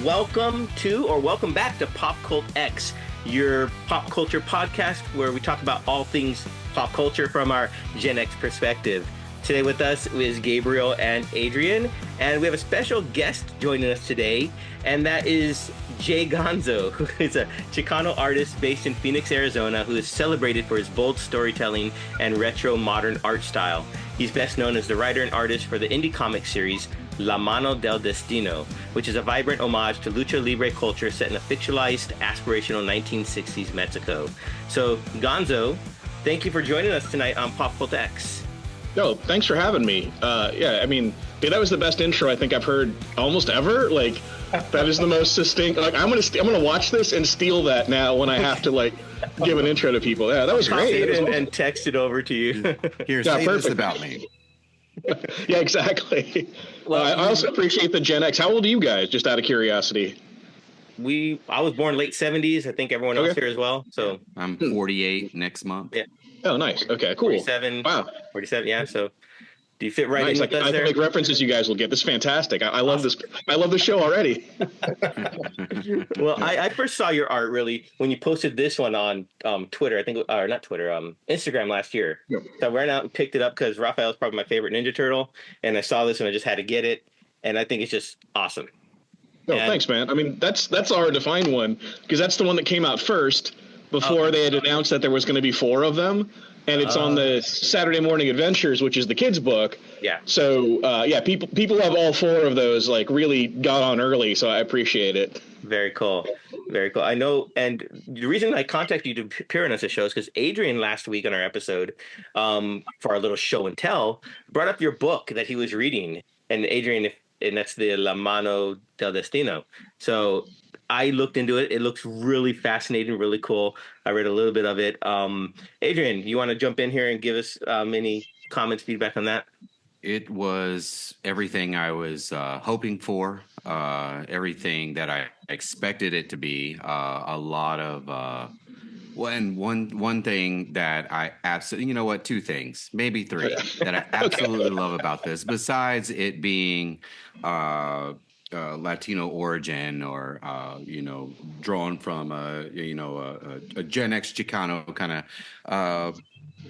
welcome back to PopCultX, your pop culture podcast where we talk about all things pop culture from our Gen X perspective. Today with us is Gabriel and Adrian, and we have a special guest joining us today, and that is Gonzo, who is a Chicano artist based in Phoenix, Arizona, who is celebrated for his bold storytelling and retro modern art style. He's best known as the writer and artist for the indie comic series Mano del Destino, which is a vibrant homage to lucha libre culture set in a fictionalized, aspirational 1960s Mexico. So, Gonzo, thank you for joining us tonight on PopCultX. No, thanks for having me. That was the best intro I think I've heard almost ever. Like, that is the most succinct. Like, I'm gonna watch this and steal that now when I have to give an intro to people. Yeah, that was great. And text it over to you. Here, say this about me. Yeah, exactly. Well, I also appreciate the Gen X. How old are you guys? Just out of curiosity. I was born late 70s. I think everyone else here as well. So I'm 48 next month. Yeah. Oh, nice. Okay, cool. 47. Wow. 47. Yeah. So do you fit right nice. in with us I there? can make references you guys will get. This is fantastic. I love this. I love the show already. Well, I first saw your art really when you posted this one on Twitter. I think, or not Twitter, Instagram last year. Yep. So I went out and picked it up because Raphael's probably my favorite Ninja Turtle, and I saw this and I just had to get it, and I think it's just awesome. Oh, thanks, man. I mean, that's a hard to find one because that's the one that came out first before they had announced that there was going to be 4 of them. And it's on the Saturday Morning Adventures, which is the kids' book. Yeah. So, people have all 4 of those, really got on early, so I appreciate it. Very cool. Very cool. I know, and the reason I contacted you to appear on this show is because Adrian last week on our episode, for our little show and tell, brought up your book that he was reading. And Adrian, and that's the Mano del Destino. So I looked into it. It looks really fascinating, really cool. I read a little bit of it. Adrian, you want to jump in here and give us any comments, feedback on that? It was everything I was hoping for, everything that I expected it to be. A lot of one thing that I absolutely, 2 things, maybe 3 that I absolutely love about this, besides it being Latino origin or drawn from a Gen X Chicano kind of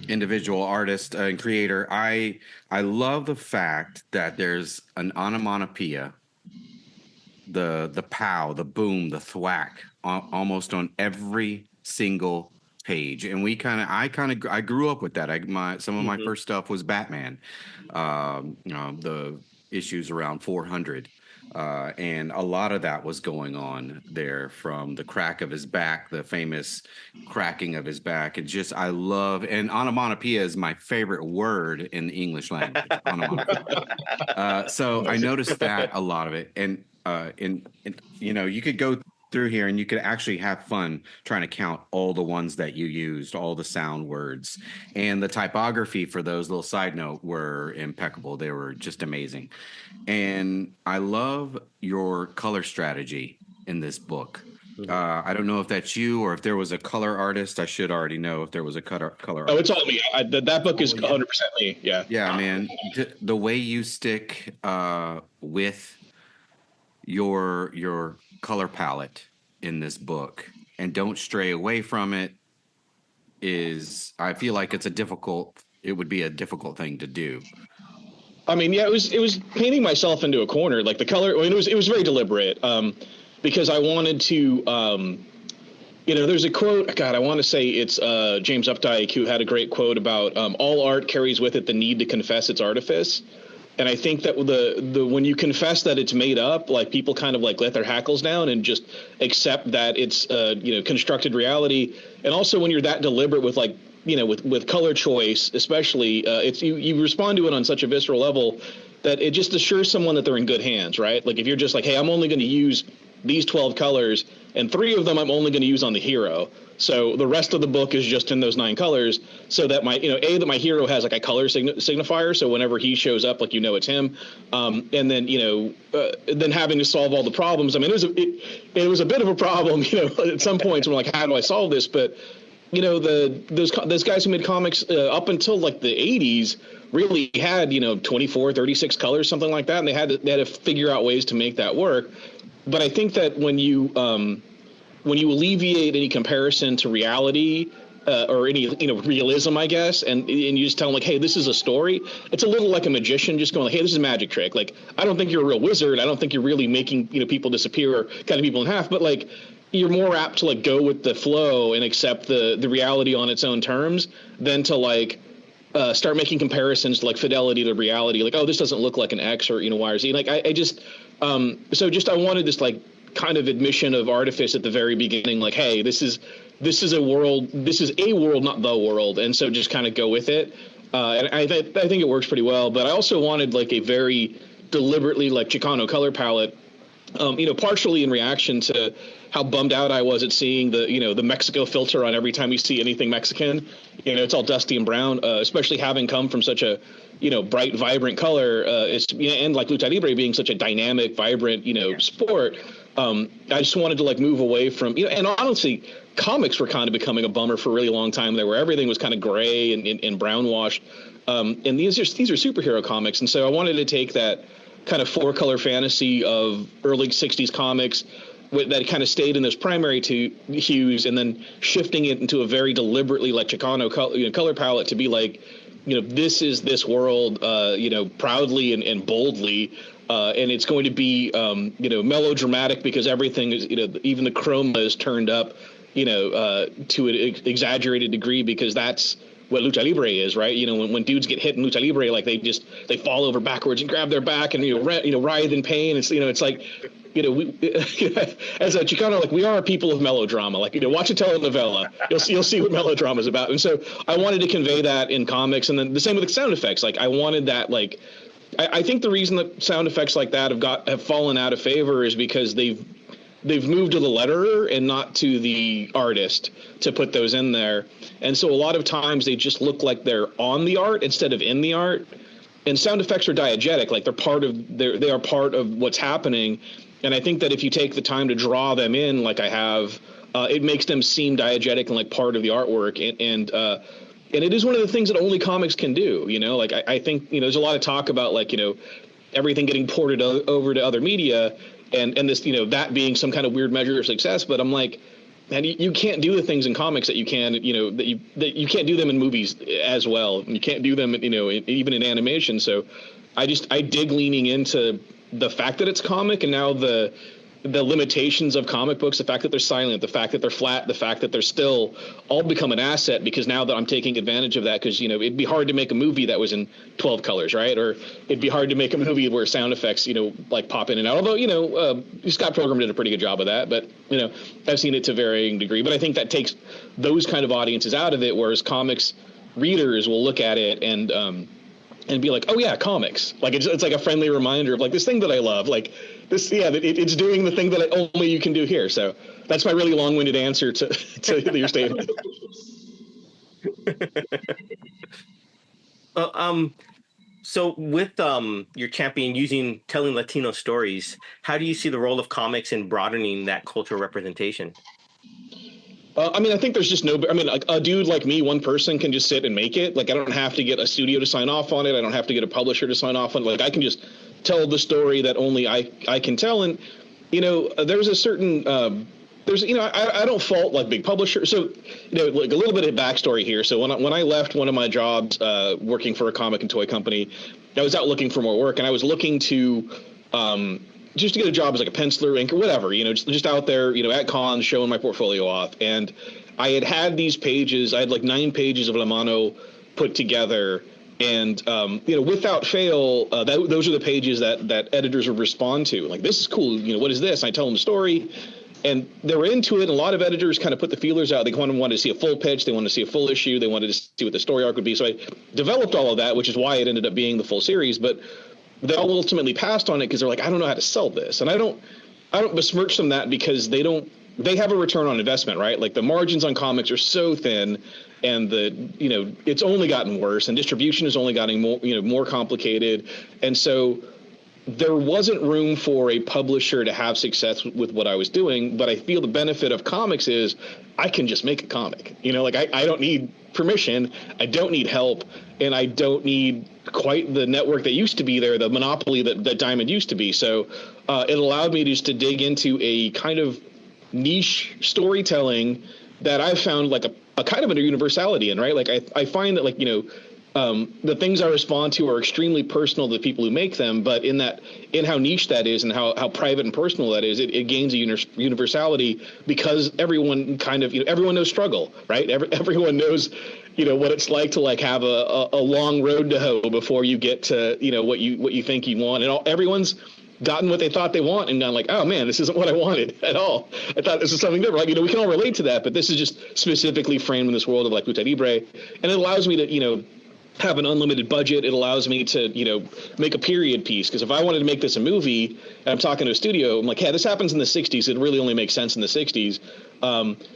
individual artist and creator. I love the fact that there's an onomatopoeia, the pow, the boom, the thwack, almost on every single page. And I grew up with that. Some of my first stuff was Batman, the issues around 400. And a lot of that was going on there, from the crack of his back, the famous cracking of his back. And and onomatopoeia is my favorite word in the English language. So I noticed that a lot of it. And, you could go through here and you could actually have fun trying to count all the ones that you used, all the sound words, and the typography for those, little side note, were impeccable. They were just amazing. And I love your color strategy in this book. I don't know if that's you or if there was a color artist. I should already know if there was a color artist. Oh, it's all me. That book is 100% me. Yeah. Yeah, man. The way you stick with your color palette in this book and don't stray away from it I feel like it would be a difficult thing to do. I mean, yeah, it was painting myself into a corner. Like the color, it was very deliberate, because I wanted to, there's a quote, God, I want to say it's James Updike, who had a great quote about all art carries with it the need to confess its artifice. And I think that when you confess that it's made up, people kind of let their hackles down and just accept that it's constructed reality. And also when you're that deliberate with with color choice, especially, it's you respond to it on such a visceral level that it just assures someone that they're in good hands, right? Like if you're just hey, I'm only going to use these 12 colors and 3 of them I'm only going to use on the hero. So the rest of the book is just in those 9 colors, so that that my hero has a color signifier. So whenever he shows up, it's him. And then, then having to solve all the problems. I mean, it was a bit of a problem, at some points when how do I solve this? But, those guys who made comics up until the 80s really had, 24, 36 colors, something like that. And they had to figure out ways to make that work. but I think that when you alleviate any comparison to reality, or any realism, I guess, and you just tell them like, hey, this is a story. It's a little like a magician just going like, hey, this is a magic trick. Like, I don't think you're a real wizard. I don't think you're really making people disappear or cutting people in half. But like, you're more apt to like go with the flow and accept the reality on its own terms than to like start making comparisons to like fidelity to reality. Like, oh, this doesn't look like an X or Y or Z. Like, I just I wanted this like kind of admission of artifice at the very beginning. Like, hey, this is a world, not the world, and so just kind of go with it. And I think it works pretty well. But I also wanted like a very deliberately like Chicano color palette, partially in reaction to how bummed out I was at seeing the Mexico filter on every time you see anything Mexican. It's all dusty and brown, especially having come from such a bright, vibrant color. And like Lucha Libre being such a dynamic, vibrant sport. I just wanted to like move away from and honestly, comics were kind of becoming a bummer for a really long time there, where everything was kind of gray and brown washed. And these are superhero comics, and so I wanted to take that kind of 4-color fantasy of early 60s comics that kind of stayed in those primary two hues, and then shifting it into a very deliberately like Chicano color palette to be like, this is this world, proudly and boldly. And it's going to be, melodramatic because everything is, even the chroma is turned up, to an exaggerated degree, because that's what Lucha Libre is, right? When dudes get hit in Lucha Libre, like they fall over backwards and grab their back and, writhe in pain. It's like, we, as a Chicano, like we are people of melodrama. Like, watch a telenovela, you'll see what melodrama is about. And so I wanted to convey that in comics, and then the same with the sound effects. Like I wanted that, like, I think the reason that sound effects like that have fallen out of favor is because they've moved to the letterer and not to the artist to put those in there. And so a lot of times they just look like they're on the art instead of in the art. And sound effects are diegetic, like they are part of what's happening. And I think that if you take the time to draw them in, like I have, it makes them seem diegetic and like part of the artwork. And it is one of the things that only comics can do. Like I think there's a lot of talk about like everything getting ported over to other media, and this that being some kind of weird measure of success. But I'm like, man, you can't do the things in comics that you can that you can't do them in movies as well. You can't do them even in animation. So I dig leaning into the fact that it's comic, and now the limitations of comic books, the fact that they're silent, the fact that they're flat, the fact that they're still, all become an asset, because now that I'm taking advantage of that, because it'd be hard to make a movie that was in 12 colors, right? Or it'd be hard to make a movie where sound effects like pop in and out, although Scott Pilgrim did a pretty good job of that. But I've seen it to varying degree. But I think that takes those kind of audiences out of it, whereas comics readers will look at it and be like, oh yeah, comics. Like it's like a friendly reminder of like this thing that I love. Like this, yeah, it's doing the thing that only you can do here. So that's my really long-winded answer to your statement. Well, so with your champion telling Latino stories, how do you see the role of comics in broadening that cultural representation? I think there's just like a dude like me, one person can just sit and make it. Like I don't have to get a studio to sign off on it. I don't have to get a publisher to sign off on it. Like I can just tell the story that only I can tell. And, there's a certain, I don't fault like big publishers. So, like a little bit of backstory here. So when I left one of my jobs working for a comic and toy company, I was out looking for more work, and I was looking to just to get a job as like a penciler, inker, whatever, just out there, at cons showing my portfolio off. And I had these pages, I had like 9 pages of La Mano put together. And, without fail, those are the pages that editors would respond to. Like, this is cool. What is this? And I tell them the story, and they were into it. And a lot of editors kind of put the feelers out. They wanted to see a full pitch. They wanted to see a full issue. They wanted to see what the story arc would be. So I developed all of that, which is why it ended up being the full series. But they all ultimately passed on it because they're like, I don't know how to sell this. And I don't besmirch them that, because they have a return on investment, right? Like the margins on comics are so thin, and it's only gotten worse, and distribution is only getting more complicated. And so there wasn't room for a publisher to have success with what I was doing. But I feel the benefit of comics is I can just make a comic, like I don't need permission. I don't need help, and I don't need quite the network that used to be there, the monopoly that Diamond used to be. So it allowed me just to dig into a kind of niche storytelling that I've found like a kind of a universality in, right? Like I find that, like, the things I respond to are extremely personal to the people who make them, but in how niche that is and how private and personal that is, it gains a universality because everyone kind of, everyone knows struggle, right? Everyone knows, what it's like to like have a long road to hoe before you get to, what you think you want, and everyone's gotten what they thought they want and gone like, oh man, this isn't what I wanted at all. I thought this was something different. Like, we can all relate to that, but this is just specifically framed in this world of like lucha libre, and it allows me to, have an unlimited budget. It allows me to, make a period piece. Because if I wanted to make this a movie and I'm talking to a studio, I'm like, hey, this happens in the 60s. It really only makes sense in the 60s.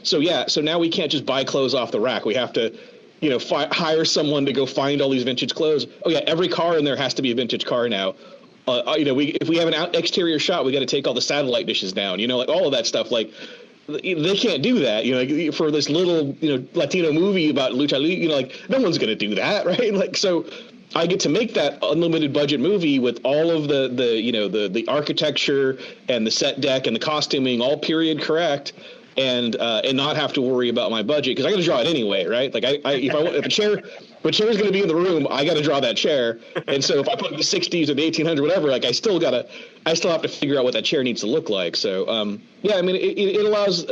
So now we can't just buy clothes off the rack. We have to, hire someone to go find all these vintage clothes. Oh yeah, every car in there has to be a vintage car now. If we have an exterior shot, we got to take all the satellite dishes down, like all of that stuff. Like, they can't do that, for this little, Latino movie about lucha, like no one's going to do that. Right. Like, so I get to make that unlimited budget movie with all of the architecture and the set deck and the costuming, all period correct. And not have to worry about my budget because I got to draw it anyway, right? Like if a chair is going to be in the room, I got to draw that chair. And so if I put the 60s or the 1800s, whatever, like I still have to figure out what that chair needs to look like. So I mean, it allows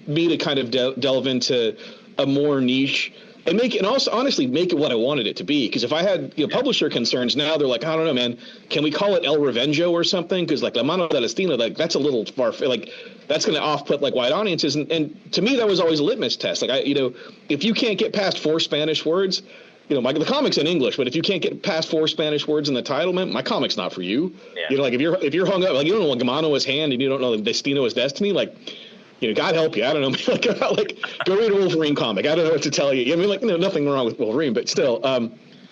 me to kind of delve into a more niche and also honestly make it what I wanted it to be. Because if I had publisher concerns, now they're like, I don't know, man, can we call it El Revenjo or something? Because like La Mano del Destino, like that's a little far, like that's going to off-put like wide audiences. And to me, that was always a litmus test. Like if you can't get past 4 Spanish words, the comic's in English, but if you can't get past 4 Spanish words in the title, man, my comic's not for you. Yeah. Like if you're hung up, like you don't know Mano is hand and you don't know Destino is destiny, like. God help you. I don't know. like go read a Wolverine comic. I don't know what to tell you. I mean, like, nothing wrong with Wolverine, but still, so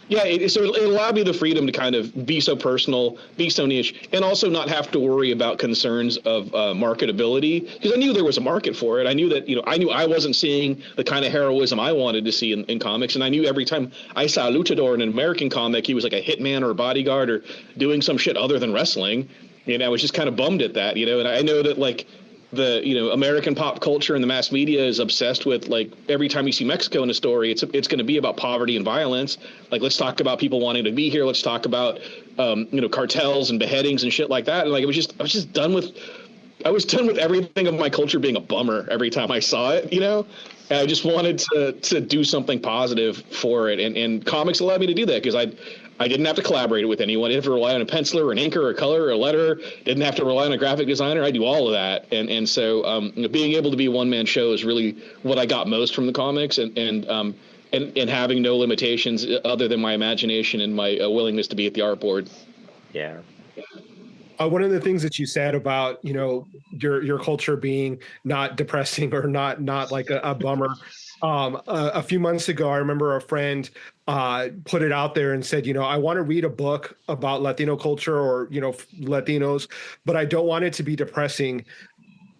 it allowed me the freedom to kind of be so personal, be so niche, and also not have to worry about concerns of marketability because I knew there was a market for it. I knew that, I knew I wasn't seeing the kind of heroism I wanted to see in comics, and I knew every time I saw a luchador in an American comic, he was like a hitman or a bodyguard or doing some shit other than wrestling. I was just kind of bummed at that, and I know that like. The American pop culture and the mass media is obsessed with like every time you see Mexico in a story, it's going to be about poverty and violence. Like let's talk about people wanting to be here. Let's talk about cartels and beheadings and shit like that. And like I was just done with everything of my culture being a bummer every time I saw it. And I just wanted to do something positive for it, and comics allowed me to do that because I didn't have to collaborate with anyone. I didn't have to rely on a penciler or an inker or a color or a letterer. Didn't have to rely on a graphic designer. I do all of that. And so being able to be a one-man show is really what I got most from the comics, and having no limitations other than my imagination and my willingness to be at the artboard. Yeah. One of the things that you said about, your culture being not depressing or not like a bummer. A few months ago, I remember a friend put it out there and said, I want to read a book about Latino culture or, Latinos, but I don't want it to be depressing.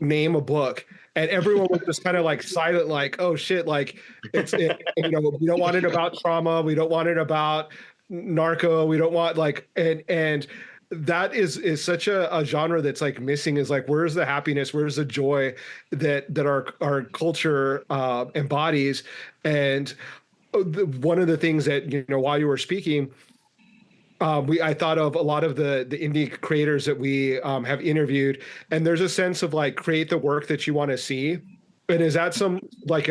Name a book. And everyone was just kind of like silent, like, oh shit, like we don't want it about trauma. We don't want it about narco. We don't want like, and that is such a genre that's like missing, is like, where's the happiness? Where's the joy that our culture embodies? And one of the things that, while you were speaking, I thought of a lot of the indie creators that we have interviewed, and there's a sense of like, create the work that you want to see. And is that some like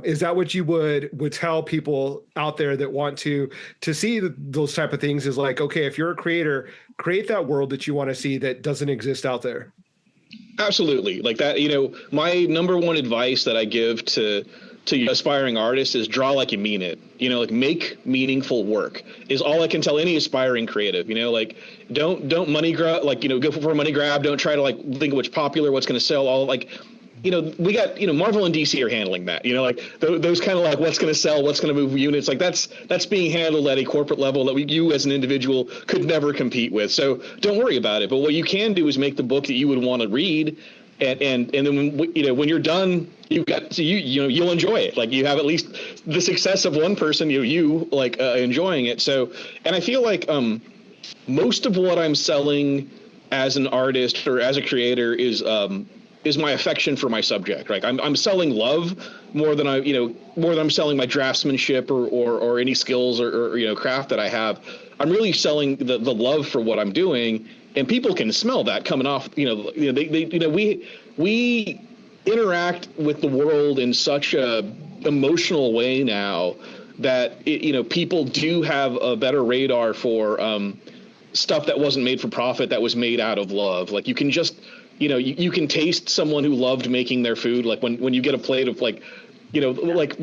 is that what you would tell people out there that want to see those type of things? Is like, okay, if you're a creator, create that world that you want to see that doesn't exist out there. Absolutely. Like that, my number one advice that I give to aspiring artists is draw like you mean it. Like make meaningful work is all I can tell any aspiring creative. Like don't money grab, like, go for a money grab. Don't try to like think of what's popular, what's going to sell. All like, we got, Marvel and DC are handling that, like those kind of like what's going to sell, what's going to move units. Like that's being handled at a corporate level that you as an individual could never compete with. So don't worry about it. But what you can do is make the book that you would want to read. And then when you're done, you'll enjoy it. Like you have at least the success of one person, you like enjoying it. So, and I feel like most of what I'm selling as an artist or as a creator is my affection for my subject. Right, I'm selling love more than I'm selling my draftsmanship or any skills or craft that I have. I'm really selling the love for what I'm doing, and people can smell that coming off. We interact with the world in such a emotional way now that people do have a better radar for stuff that wasn't made for profit, that was made out of love. Like you can just you can taste someone who loved making their food, like when you get a plate of like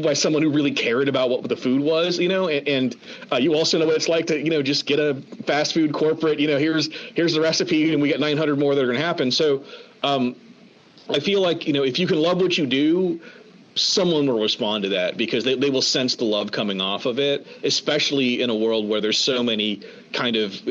by someone who really cared about what the food was, and you also know what it's like to, just get a fast food corporate, here's the recipe and we get 900 more that are going to happen. So I feel like, if you can love what you do, someone will respond to that because they will sense the love coming off of it, especially in a world where there's so many kind of,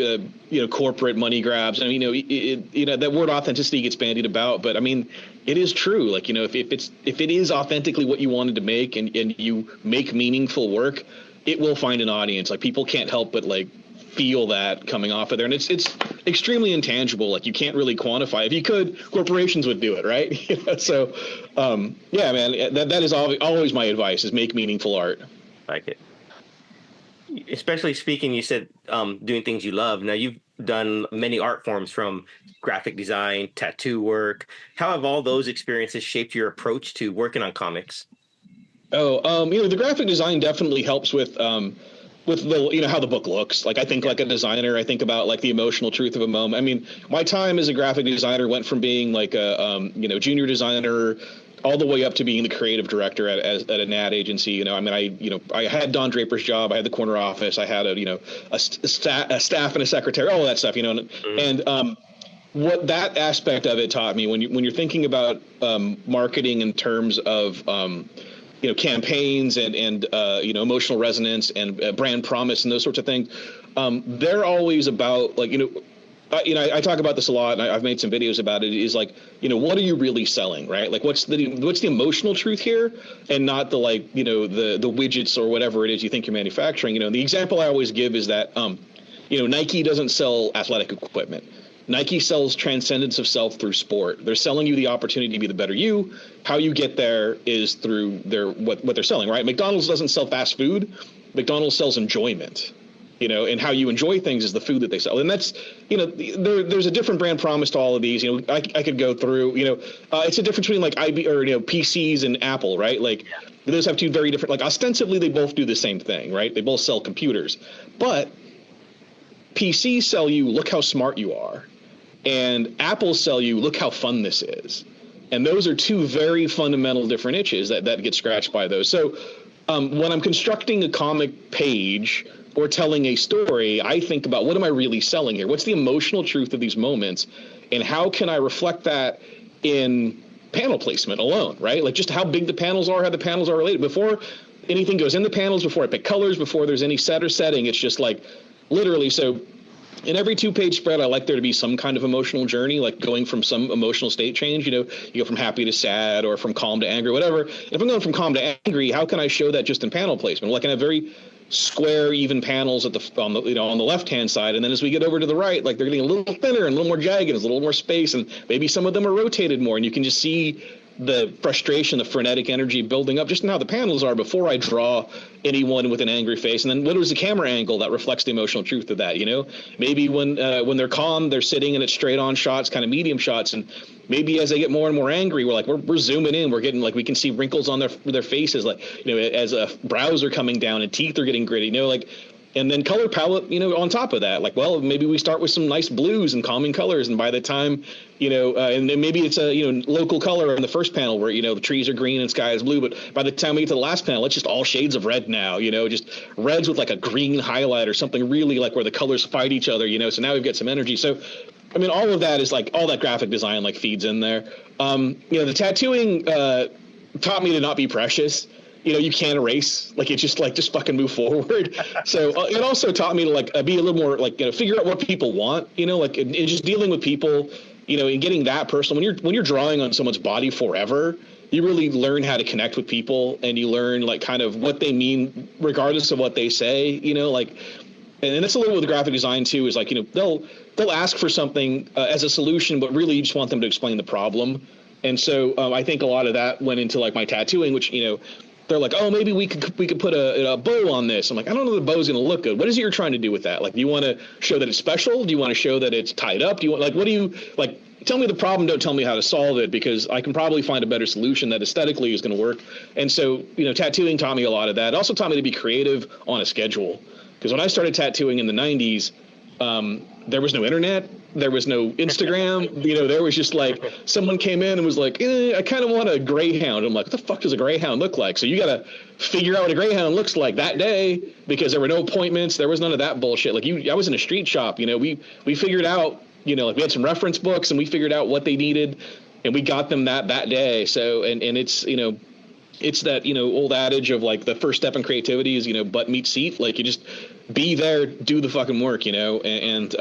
corporate money grabs. I mean, that word authenticity gets bandied about, but I mean, it is true. Like, if it is authentically what you wanted to make and you make meaningful work, it will find an audience. Like people can't help but like feel that coming off of there. And it's extremely intangible. Like you can't really quantify. If you could, corporations would do it. Right. So, yeah, man, that is always my advice is make meaningful art. Like it. Especially speaking, you said doing things you love. Now you've done many art forms from graphic design, tattoo work. How have all those experiences shaped your approach to working on comics? The graphic design definitely helps with the, how the book looks. Like I think like a designer, I think about like the emotional truth of a moment. I mean, my time as a graphic designer went from being like a, junior designer all the way up to being the creative director at an ad agency. I had Don Draper's job. I had the corner office. I had a staff and a secretary, all of that stuff, and what that aspect of it taught me when you're thinking about marketing in terms of campaigns and emotional resonance and brand promise and those sorts of things, they're always about like I talk about this a lot, and I've made some videos about it. Is like, what are you really selling, right? Like, what's the emotional truth here, and not the like, the widgets or whatever it is you think you're manufacturing. The example I always give is that, Nike doesn't sell athletic equipment. Nike sells transcendence of self through sport. They're selling you the opportunity to be the better you. How you get there is through what they're selling, right? McDonald's doesn't sell fast food. McDonald's sells enjoyment. And how you enjoy things is the food that they sell. And that's, there's a different brand promise to all of these. I could go through, it's a difference between like PCs and Apple, right? Like those have two very different, like ostensibly they both do the same thing, right? They both sell computers, but PCs sell you, look how smart you are. And Apple sell you, look how fun this is. And those are two very fundamental different itches that get scratched by those. So when I'm constructing a comic page or telling a story, I think about what am I really selling here? What's the emotional truth of these moments? And how can I reflect that in panel placement alone, right? Like just how big the panels are, how the panels are related. Before anything goes in the panels, before I pick colors, before there's any set or setting, it's just like literally. So in every 2-page spread, I like there to be some kind of emotional journey, like going from some emotional state change. You go from happy to sad or from calm to angry, whatever. If I'm going from calm to angry, how can I show that just in panel placement? Well, I can have very square, even panels on the left-hand side, and then as we get over to the right, like they're getting a little thinner and a little more jagged, there's a little more space, and maybe some of them are rotated more, and you can just see the frustration, the frenetic energy building up just in how the panels are before I draw anyone with an angry face. And then what is the camera angle that reflects the emotional truth of that? Maybe when they're calm, they're sitting and it's straight on shots, kind of medium shots. And maybe as they get more and more angry, we're zooming in, we're getting like, we can see wrinkles on their faces, like, as brows are coming down and teeth are getting gritty, and then color palette, on top of that, like, well, maybe we start with some nice blues and calming colors. And by the time, and then maybe it's a, local color in the first panel where, the trees are green and sky is blue. But by the time we get to the last panel, it's just all shades of red now, just reds with like a green highlight or something really like where the colors fight each other, so now we've got some energy. So, I mean, all of that is like all that graphic design like feeds in there. The tattooing taught me to not be precious. You can't erase, like, it's just like, just fucking move forward. So it also taught me to like be a little more like, figure out what people want, like, and just dealing with people, and getting that personal. When you're drawing on someone's body forever, you really learn how to connect with people, and you learn like kind of what they mean, regardless of what they say, like, and that's a little with graphic design too, is like, they'll ask for something as a solution, but really you just want them to explain the problem. And so I think a lot of that went into like my tattooing, which, they're like, oh, maybe we could put a bow on this. I'm like, I don't know if the bow's going to look good. What is it you're trying to do with that? Like, do you want to show that it's special? Do you want to show that it's tied up? Do you want, like, what do you, like, tell me the problem, don't tell me how to solve it, because I can probably find a better solution that aesthetically is going to work. And so, tattooing taught me a lot of that. It also taught me to be creative on a schedule. Because when I started tattooing in the 90s, there was no internet. There was no Instagram. There was just like someone came in and was like, I kind of want a greyhound. I'm like, what the fuck does a greyhound look like? So you got to figure out what a greyhound looks like that day, because there were no appointments. There was none of that bullshit. Like I was in a street shop. We figured out, like we had some reference books and we figured out what they needed and we got them that day. So, and it's, it's that, old adage of like the first step in creativity is, butt meet seat. Like you just be there, do the fucking work, and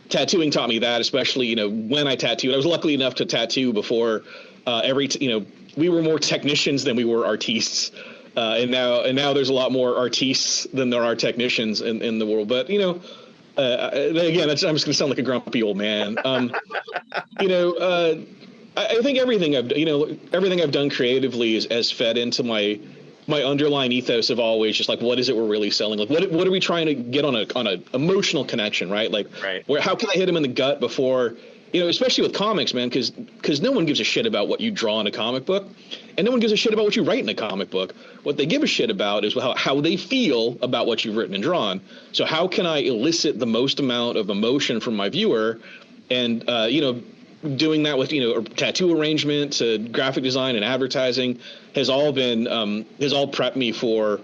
tattooing taught me that, especially, when I tattooed. I was lucky enough to tattoo before we were more technicians than we were artistes. And now there's a lot more artistes than there are technicians in the world. But, again, I'm just going to sound like a grumpy old man. I think everything I've done creatively has fed into my underlying ethos of always just like, what is it we're really selling? Like, what are we trying to get on a emotional connection, right? Like, how can I hit him in the gut before, especially with comics, man, because no one gives a shit about what you draw in a comic book, and no one gives a shit about what you write in a comic book. What they give a shit about is how they feel about what you've written and drawn. So how can I elicit the most amount of emotion from my viewer? And, doing that with, tattoo arrangement to graphic design and advertising has all prepped me for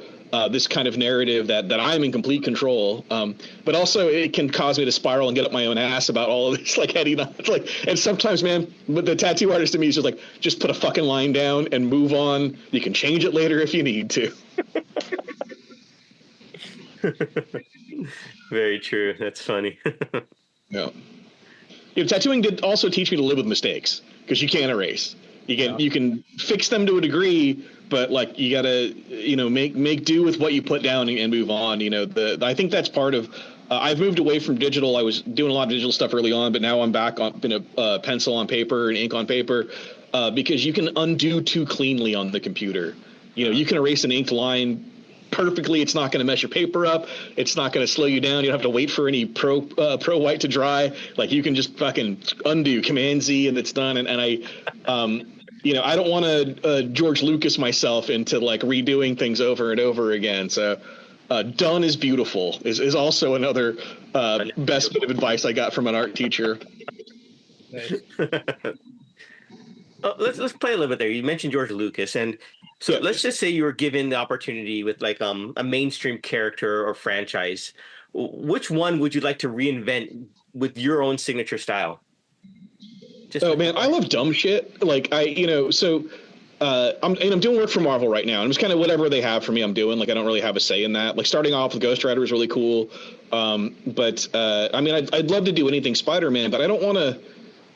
this kind of narrative that I'm in complete control. But also it can cause me to spiral and get up my own ass about all of this, like heady knots. Like, and sometimes, man, but the tattoo artist to me is just like, just put a fucking line down and move on. You can change it later if you need to. Very true. That's funny. Yeah. Tattooing did also teach me to live with mistakes, because you can't erase. You can fix them to a degree, but like you gotta make do with what you put down and move on. I think that's part of. I've moved away from digital. I was doing a lot of digital stuff early on, but now I'm back on pencil on paper and ink on paper, because you can undo too cleanly on the computer. You can erase an inked line perfectly. It's not going to mess your paper up. It's not going to slow you down. You don't have to wait for any pro white to dry. Like you can just fucking undo, Command Z, and it's done. And I I don't want to George Lucas myself into like redoing things over and over again. So done is beautiful is also another best bit of advice I got from an art teacher. Let's play a little bit there. You mentioned George Lucas, and so let's just say you were given the opportunity with like a mainstream character or franchise. Which one would you like to reinvent with your own signature style? Man, I love dumb shit. Like I'm doing work for Marvel right now, and it's kind of whatever they have for me, I'm doing. Like I don't really have a say in that. Like starting off with Ghost Rider is really cool, but I'd love to do anything Spider-Man, but I don't want to.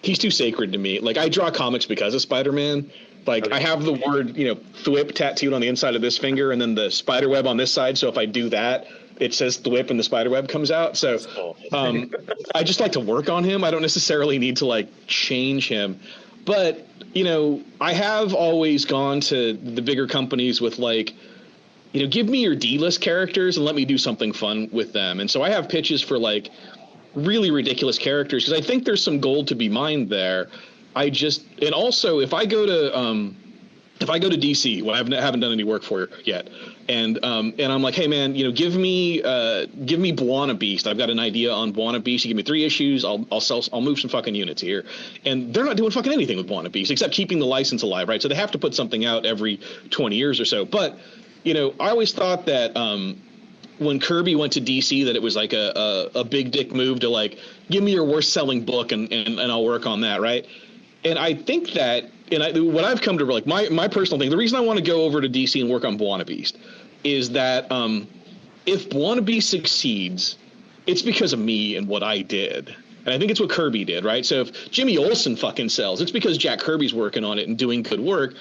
He's too sacred to me. Like I draw comics because of Spider-Man. Like I have the word, thwip tattooed on the inside of this finger, and then the spider web on this side. So if I do that, it says thwip and the spider web comes out. So I just like to work on him. I don't necessarily need to like change him. But, I have always gone to the bigger companies with like, give me your D-list characters and let me do something fun with them. And so I have pitches for like really ridiculous characters, because I think there's some gold to be mined there. And also if I go to DC, well, I haven't done any work for yet, and I'm like, hey man, give me Buana Beast. I've got an idea on Buana Beast. You give me 3 issues, I'll move some fucking units here. And they're not doing fucking anything with Buana Beast except keeping the license alive, right? So they have to put something out every 20 years or so. But I always thought that when Kirby went to DC, that it was like a big dick move to like, give me your worst selling book and I'll work on that, right? And I think that, what I've come to like my personal thing, the reason I want to go over to DC and work on Buana Beast is that if Buana Beast succeeds, it's because of me and what I did. And I think it's what Kirby did, right? So if Jimmy Olsen fucking sells, it's because Jack Kirby's working on it and doing good work.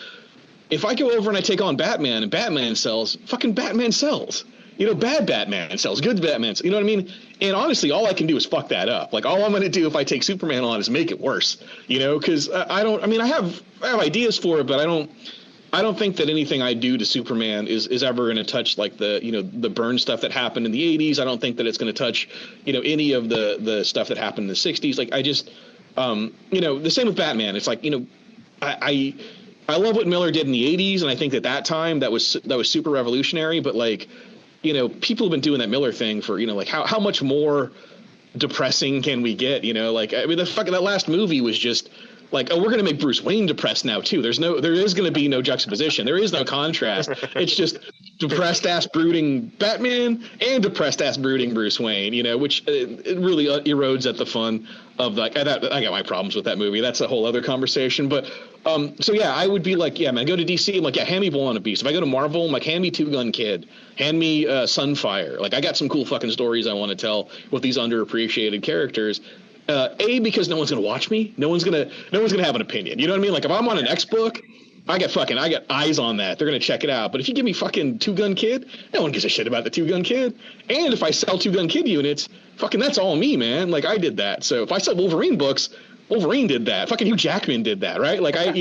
If I go over and I take on Batman and Batman sells, fucking Batman sells. bad Batman sells, good Batman, you know what I mean? And honestly, all I can do is fuck that up. Like, all I'm going to do if I take Superman on is make it worse, because I have ideas for it, but I don't think that anything I do to Superman is ever going to touch like the Byrne stuff that happened in the 80s. I don't think that it's going to touch, any of the stuff that happened in the 60s. Like, I just, the same with Batman. It's like, I love what Miller did in the 80s, and I think that time that was super revolutionary. But like, people have been doing that Miller thing for like how much more depressing can we get? Like, I mean, that last movie was just like, oh, we're going to make Bruce Wayne depressed now too. There is going to be no juxtaposition. There is no contrast. It's just depressed ass brooding Batman and depressed ass brooding Bruce Wayne, which it really erodes at the fun of like, I got my problems with that movie. That's a whole other conversation. But so yeah, I would be like, yeah, man, go to DC. I'm like, yeah, hand me Wanna Beast. If I go to Marvel, I'm like, hand me Two Gun Kid, hand me Sunfire. Like, I got some cool fucking stories I want to tell with these underappreciated characters. Because no one's gonna watch me. No one's gonna have an opinion. You know what I mean? Like, if I'm on an X book, I got eyes on that. They're gonna check it out. But if you give me fucking Two Gun Kid, no one gives a shit about the Two Gun Kid. And if I sell Two Gun Kid units, fucking that's all me, man. Like, I did that. So if I sell Wolverine books, Wolverine did that. Fucking Hugh Jackman did that, right? Like, I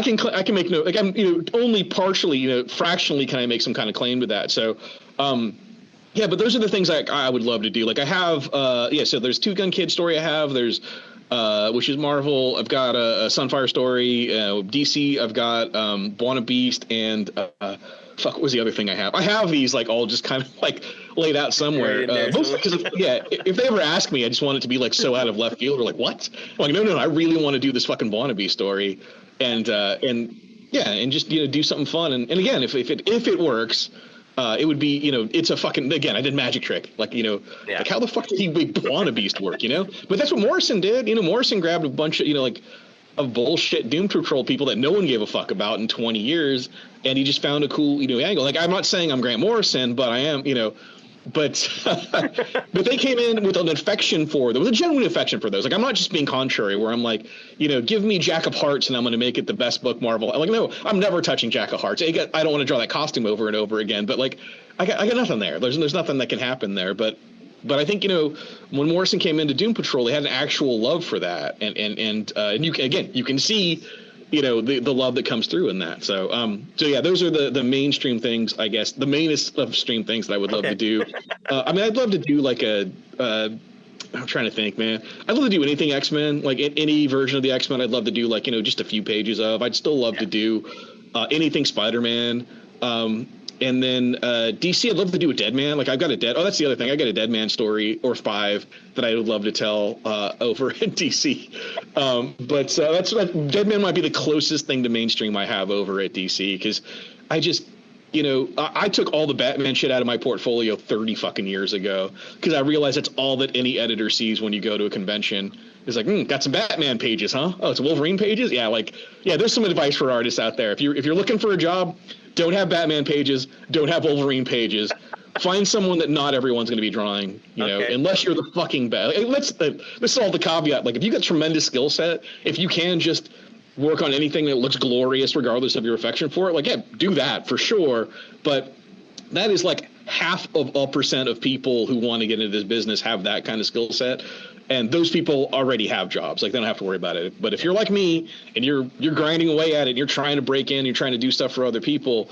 can make no, like, I'm only partially, fractionally can I make some kind of claim to that. So yeah, but those are the things I would love to do. Like, I have, so there's Two Gun Kid story I have. There's, which is Marvel. I've got a Sunfire story. DC, I've got Wanna Beast, and what was the other thing I have? I have these, like, all just kind of, like, laid out somewhere. Mostly because, if they ever ask me, I just want it to be, like, so out of left field. Or like, what? I'm like, no, I really want to do this fucking Wanna Beast story. And just, do something fun. And again, if it works, it would be, it's a fucking, again, I did Magic Trick. Like, like, how the fuck did he make Wanna Beast work, But that's what Morrison did. Morrison grabbed a bunch of, of bullshit Doom Patrol people that no one gave a fuck about in 20 years, and he just found a cool, angle. Like, I'm not saying I'm Grant Morrison, but I am, but but they came in with an affection for, there was a genuine affection for those. Like, I'm not just being contrary, where I'm like, give me Jack of Hearts and I'm going to make it the best book Marvel. I'm like, no, I'm never touching Jack of Hearts. I don't want to draw that costume over and over again. But like, I got nothing there. There's nothing that can happen there. But I think, when Morrison came into Doom Patrol, they had an actual love for that, and you can see, the love that comes through in that. So yeah, those are the mainstream things, I guess, the mainest of stream things that I would love to do. I'd love to do like I'm trying to think, man. I'd love to do anything X-Men, like any version of the X-Men. I'd love to do, like, just a few pages of. I'd still love to do anything Spider-Man. And then DC, I'd love to do a Deadman. Like, I've got that's the other thing. I got a Deadman story or 5 that I would love to tell over in DC. But that's Deadman might be the closest thing to mainstream I have over at DC, because I just, I took all the Batman shit out of my portfolio 30 fucking years ago, because I realized that's all that any editor sees when you go to a convention. It's like, got some Batman pages, huh? Oh, it's Wolverine pages? Yeah, there's some advice for artists out there. If you're looking for a job, don't have Batman pages, don't have Wolverine pages. Find someone that not everyone's going to be drawing, unless you're the fucking best. This is all the caveat. Like, if you got tremendous skill set, if you can just work on anything that looks glorious regardless of your affection for it, like, yeah, do that for sure. But that is like half of a percent of people who want to get into this business have that kind of skill set. And those people already have jobs. Like, they don't have to worry about it. But if you're like me and you're grinding away at it, and you're trying to break in, you're trying to do stuff for other people,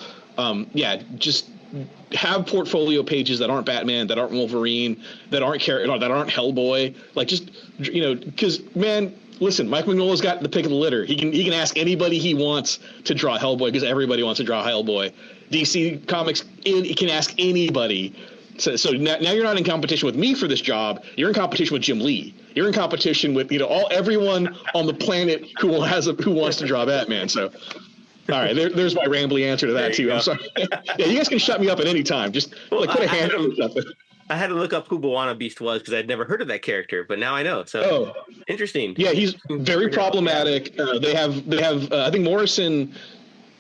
just have portfolio pages that aren't Batman, that aren't Wolverine, that aren't Hellboy. Like, just, because, man, listen, Mike Mignola's got the pick of the litter. He can ask anybody he wants to draw Hellboy, because everybody wants to draw Hellboy. DC Comics can ask anybody. So now you're not in competition with me for this job. You're in competition with Jim Lee. You're in competition with everyone on the planet who wants to draw Batman. So, all right, there's my rambly answer to that too. I'm sorry. Yeah, you guys can shut me up at any time. Just put a hand on something. I had to look up who Wanna Beast was, because I'd never heard of that character, but now I know. So interesting. Yeah, he's very problematic. They have. I think Morrison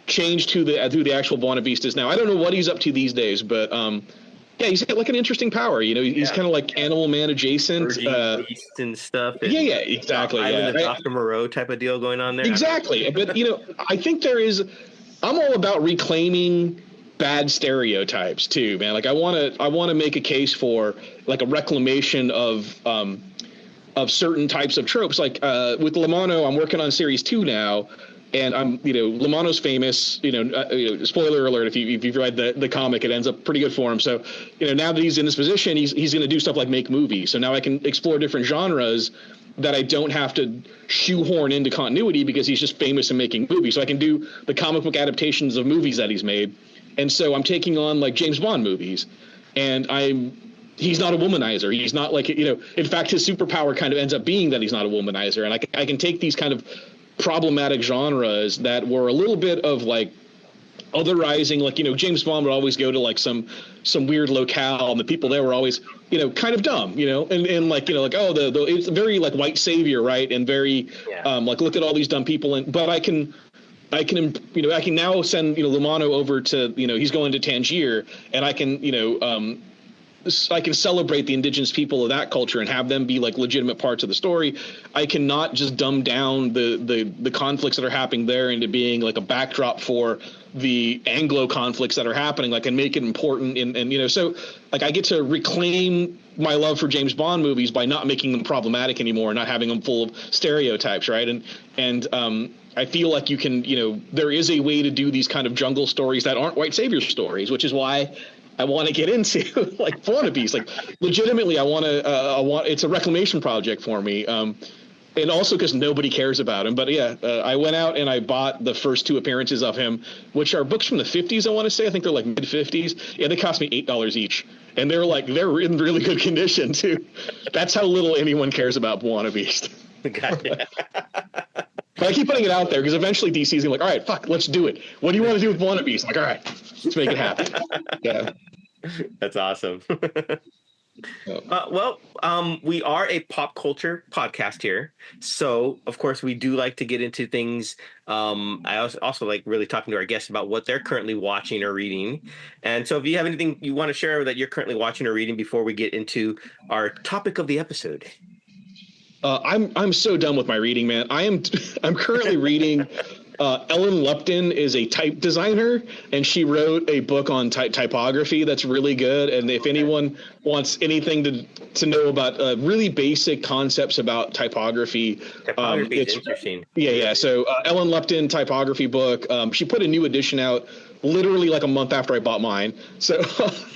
changed who the actual Wanna Beast is now. I don't know what he's up to these days, but yeah, he's got like an interesting power. He's kind of like Animal Man adjacent. Beast and stuff. And yeah, exactly. Island of Dr. Moreau type of deal going on there. Exactly. But, I think I'm all about reclaiming bad stereotypes too, man. Like I want to make a case for like a reclamation of certain types of tropes. Like with Lamano, I'm working on series 2 now, and Lamano's famous. Spoiler alert: if you've read the comic, it ends up pretty good for him. So now that he's in this position, he's going to do stuff like make movies. So now I can explore different genres that I don't have to shoehorn into continuity because he's just famous in making movies. So I can do the comic book adaptations of movies that he's made. And so I'm taking on like James Bond movies, and he's not a womanizer. He's not like, in fact, his superpower kind of ends up being that he's not a womanizer. And I can take these kind of problematic genres that were a little bit of like otherizing, like, James Bond would always go to like some weird locale, and the people there were always, kind of dumb, and like, it's very like white savior, right? And very, like, look at all these dumb people. But I can now send, Lamano over to, he's going to Tangier, and I can celebrate the indigenous people of that culture and have them be like legitimate parts of the story. I cannot just dumb down the conflicts that are happening there into being like a backdrop for the Anglo conflicts that are happening, like, and make it important. And so like I get to reclaim my love for James Bond movies by not making them problematic anymore, not having them full of stereotypes. Right. And I feel like you can, there is a way to do these kind of jungle stories that aren't white savior stories, which is why I want to get into like wannabes. Like legitimately, it's a reclamation project for me. And also because nobody cares about him. But yeah, I went out and I bought the first 2 appearances of him, which are books from the 50s, I want to say. I think they're like mid 50s. Yeah, they cost me $8 each. And they're in really good condition too. That's how little anyone cares about wannabes. Gotcha. But I keep putting it out there because eventually DC's gonna be like, all right, fuck, let's do it. What do you want to do with wannabes? I'm like, all right, let's make it happen. Yeah. That's awesome. We are a pop culture podcast here, so of course we do like to get into things. I also like really talking to our guests about what they're currently watching or reading. And so if you have anything you want to share that you're currently watching or reading before we get into our topic of the episode. I'm so done with my reading, man. I'm currently reading. Ellen Lupton is a type designer, and she wrote a book on typography that's really good. And if anyone wants anything to know about really basic concepts about typography is interesting. Yeah. So Ellen Lupton typography book. She put a new edition out literally like a month after I bought mine. So,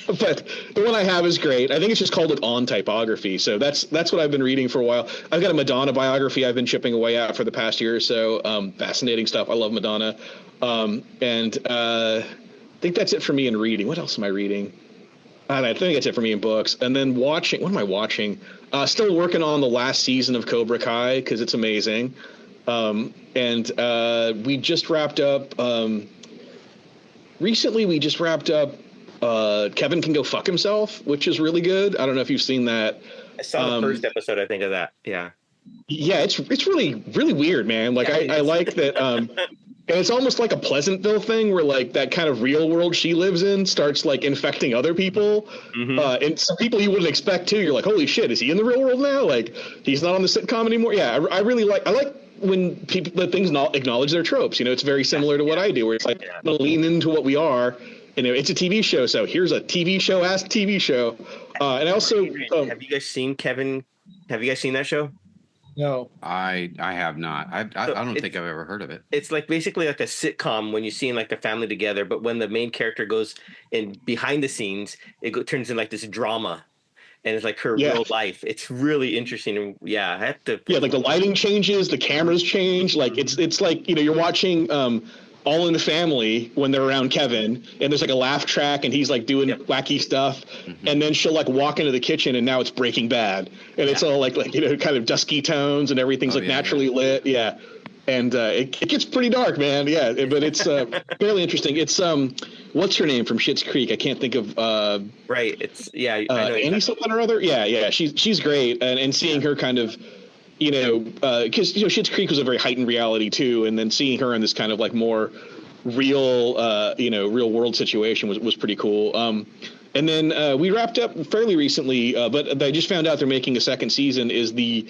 but the one I have is great. I think it's just called On Typography. So that's what I've been reading for a while. I've got a Madonna biography I've been chipping away at for the past year or so. Fascinating stuff. I love Madonna. I think that's it for me in reading. What else am I reading? I think that's it for me in books. And then watching, what am I watching? Still working on the last season of Cobra Kai because it's amazing. We just wrapped up, recently we just wrapped up Kevin Can Go Fuck Himself, which is really good. I don't know if you've seen that. I saw the first episode, I think, of that. Yeah. Yeah, it's really, really weird, man. Like, I like that. And it's almost like a Pleasantville thing where, like, that kind of real world she lives in starts, like, infecting other people. Mm-hmm. And some people you wouldn't expect, too. You're like, holy shit, is he in the real world now? Like, he's not on the sitcom anymore? Yeah, I really like when people let things not acknowledge their tropes. It's very similar to what I do, where it's like, I'm gonna lean into what we are. It's a TV show, so here's a TV show, ask TV show. And I also have you guys seen Kevin? Have you guys seen that show? No, I have not. I don't think I've ever heard of it. It's like basically like a sitcom when you see like the family together, but when the main character goes in behind the scenes, turns into like this drama. And it's like her real life. It's really interesting. And I have to. Yeah, like the lighting changes, the cameras change. Like it's like you're watching All in the Family when they're around Kevin, and there's like a laugh track, and he's like doing wacky stuff, and then she'll like walk into the kitchen, and now it's Breaking Bad, and it's all like kind of dusky tones, and everything's naturally lit. Yeah. And it gets pretty dark, man. Yeah, but it's fairly interesting. It's what's her name from Schitt's Creek? I can't think of. Right. It's I know Annie something or other. Yeah. She's great, and seeing her kind of, because Schitt's Creek was a very heightened reality too, and then seeing her in this kind of like more real, real world situation was pretty cool. And then we wrapped up fairly recently, but I just found out they're making a second season. Is the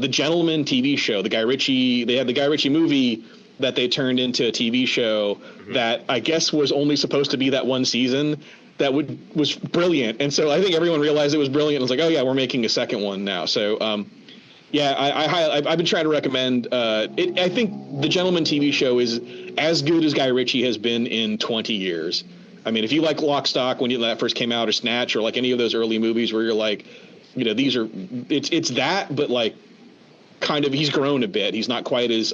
Gentleman TV show? The Guy Ritchie. They had the Guy Ritchie movie that they turned into a TV show that I guess was only supposed to be that one season that was brilliant. And so I think everyone realized it was brilliant. It was like, oh yeah, we're making a second one now. So yeah, I've been trying to recommend it. I think The Gentleman TV show is as good as Guy Ritchie has been in 20 years. I mean, if you like Lock, Stock when that first came out, or Snatch, or like any of those early movies where you're like, you know, it's that, but like kind of he's grown a bit. He's not quite as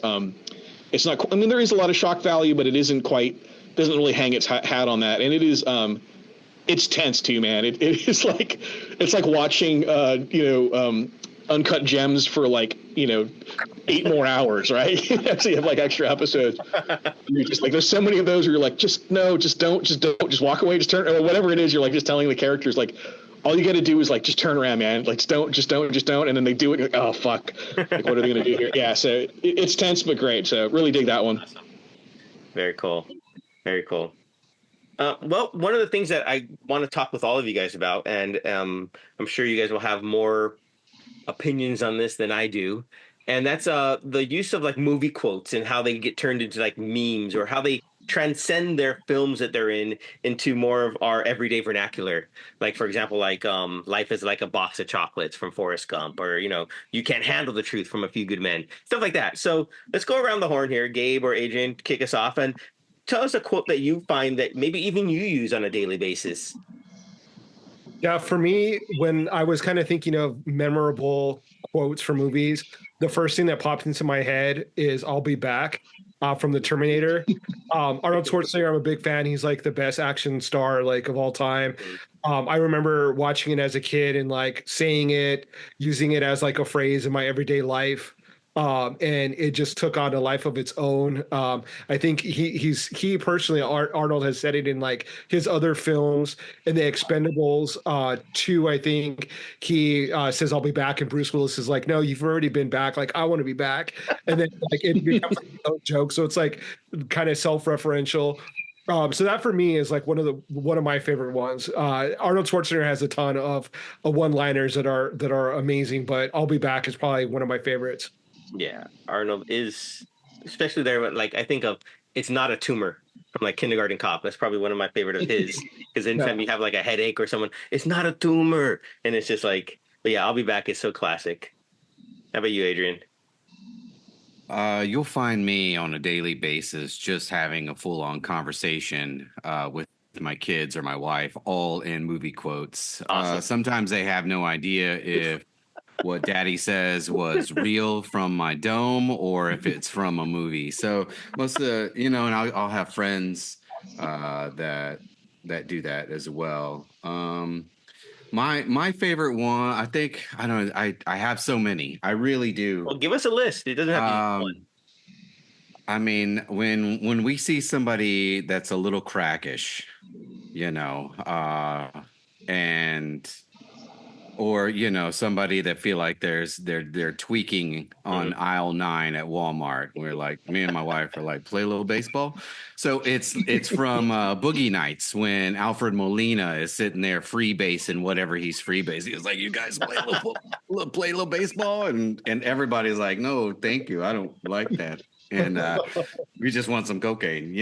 it's not. I mean, there is a lot of shock value, but it isn't quite. Doesn't really hang its hat on that, and it is. It's tense too, man. It is like it's like watching Uncut Gems for like 8 more hours, right? So you have like extra episodes. You're just like, there's so many of those where you're like, just don't walk away, just turn, or whatever it is. You're like just telling the characters like, all you got to do is like just turn around, man. Like just don't, and then they do it. You're like, oh fuck, like what are they gonna do here? Yeah, so it's tense but great. So really dig that one. Awesome. Very cool, very cool. Well, one of the things that I want to talk with all of you guys about, and I'm sure you guys will have more opinions on this than I do, and that's the use of like movie quotes and how they get turned into like memes, or how they transcend their films that they're in into more of our everyday vernacular. Like, for example, like life is like a box of chocolates from Forrest Gump, or you can't handle the truth from A Few Good Men, stuff like that. So let's go around the horn here. Gabe or Adrian, kick us off and tell us a quote that you find that maybe even you use on a daily basis. Yeah, for me, when I was kind of thinking of memorable quotes for movies, the first thing that popped into my head is "I'll be back" from the Terminator. Arnold Schwarzenegger, I'm a big fan. He's like the best action star like of all time. I remember watching it as a kid and like saying it, using it as like a phrase in my everyday life. And it just took on a life of its own. I think he personally, Arnold has said it in like his other films, in the Expendables 2. I think he says, "I'll be back," and Bruce Willis is like, "No, you've already been back. Like, I want to be back." And then like it becomes a joke. So it's like kind of self-referential. So that for me is like one of my favorite ones. Arnold Schwarzenegger has a ton of one-liners that are amazing, but "I'll be back" is probably one of my favorites. Yeah, Arnold is especially there. Like, I think of "It's Not a Tumor" from like Kindergarten Cop. That's probably one of my favorite of his. Because anytime you have like a headache or someone, "It's not a tumor," and it's just like, but yeah, "I'll be back" is so classic. How about you, Adrian? You'll find me on a daily basis just having a full-on conversation with my kids or my wife, all in movie quotes. Awesome. Sometimes they have no idea if what daddy says was real from my dome or if it's from a movie. So most of the, and I'll have friends that do that as well. My favorite one, I think, I don't know, I have so many. I really do. Well, give us a list. It doesn't have to be one. I mean, when we see somebody that's a little crackish, and or somebody that feel like they're tweaking on aisle 9 at Walmart. We're like, me and my wife are like, play a little baseball. So it's from Boogie Nights when Alfred Molina is sitting there free basing whatever he's free basing. He's like, you guys play a little baseball, and everybody's like, no, thank you, I don't like that, and we just want some cocaine,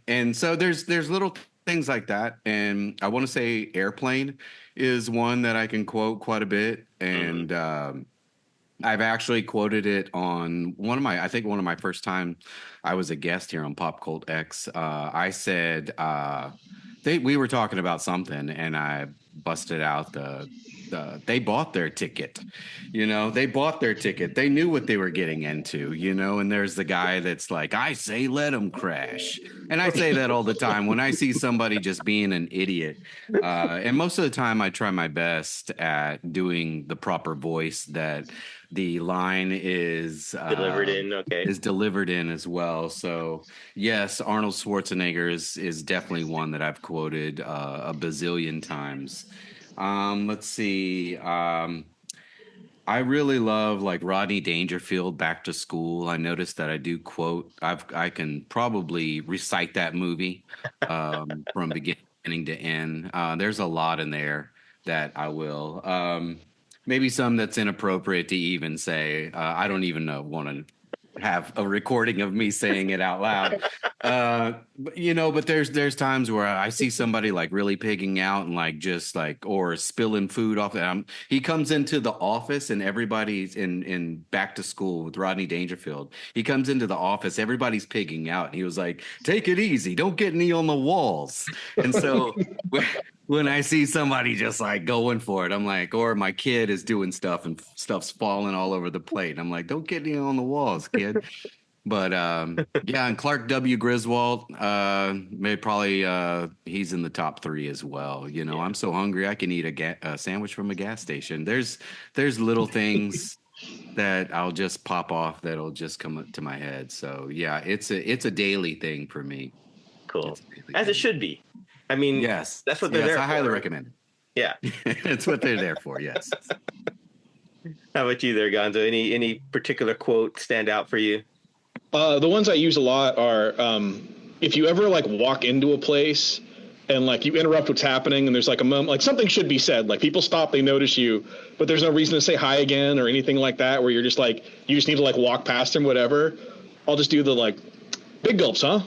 and so there's little things like that. And I want to say Airplane is one that I can quote quite a bit. And I've actually quoted it on one of my first time I was a guest here on PopCultX. I said, we were talking about something and I busted out they bought their ticket. They bought their ticket. They knew what they were getting into, and there's the guy that's like, I say, let them crash. And I say that all the time when I see somebody just being an idiot. And most of the time I try my best at doing the proper voice that the line is delivered in. Okay. Is delivered in as well. So yes, Arnold Schwarzenegger is definitely one that I've quoted a bazillion times. Let's see. I really love like Rodney Dangerfield, Back to School. I noticed that I do quote. I can probably recite that movie from beginning to end. There's a lot in there that I will. Maybe some that's inappropriate to even say. I don't even want to have a recording of me saying it out loud. But there's times where I see somebody like really pigging out and like just like or spilling food off. He comes into the office and everybody's in Back to School with Rodney Dangerfield. He comes into the office, everybody's pigging out, and he was like, "Take it easy, don't get any on the walls." And so when I see somebody just like going for it, I'm like, or my kid is doing stuff and stuff's falling all over the plate. And I'm like, don't get any on the walls, kid. But yeah, and Clark W. Griswold, he's in the top 3 as well. I'm so hungry I can eat a sandwich from a gas station. There's little things that I'll just pop off that'll just come up to my head. So yeah, it's a daily thing for me. Cool, as it should be. I mean, yes, that's what they're there for. I highly recommend it. Yeah, it's what they're there for. Yes. How about you there, Gonzo? Any particular quote stand out for you? The ones I use a lot are if you ever like walk into a place and like you interrupt what's happening and there's like a moment, like something should be said, like people stop, they notice you, but there's no reason to say hi again or anything like that, where you're just like, you just need to like walk past them, whatever. I'll just do the like big gulps, huh?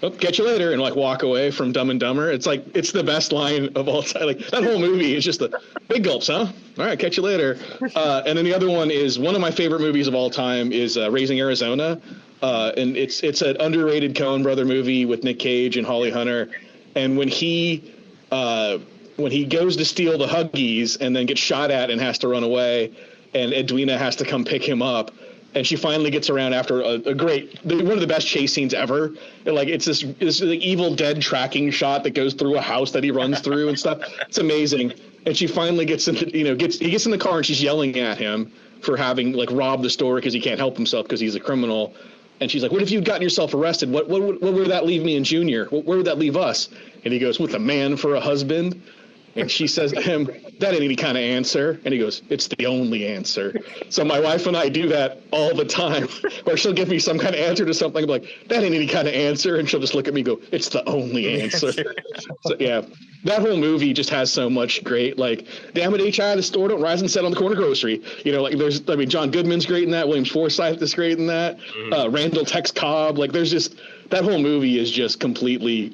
Oh, catch you later, and like walk away from Dumb and Dumber. It's like, it's the best line of all time. Like that whole movie is just the big gulps, huh? All right, catch you later. And then the other one is one of my favorite movies of all time is Raising Arizona. And it's an underrated Coen brother movie with Nick Cage and Holly Hunter. And when he goes to steal the Huggies and then gets shot at and has to run away, and Edwina has to come pick him up, and she finally gets around after a great, one of the best chase scenes ever. And like it's this like Evil Dead tracking shot that goes through a house that he runs through and stuff. It's amazing. And she finally gets into, he gets in the car and she's yelling at him for having like robbed the store because he can't help himself because he's a criminal. And she's like, "What if you'd gotten yourself arrested? What would that leave me and Junior? Where would that leave us?" And he goes, "With a man for a husband." And she says to him, "That ain't any kind of answer." And he goes, "It's the only answer." So my wife and I do that all the time, where she'll give me some kind of answer to something. I'm like, "That ain't any kind of answer." And she'll just look at me and go, "It's the only answer." So yeah, that whole movie just has so much great, like, damn it, HI, the store don't rise and set on the corner grocery. John Goodman's great in that. William Forsythe is great in that. Randall Tex Cobb. Like there's just, that whole movie is just completely,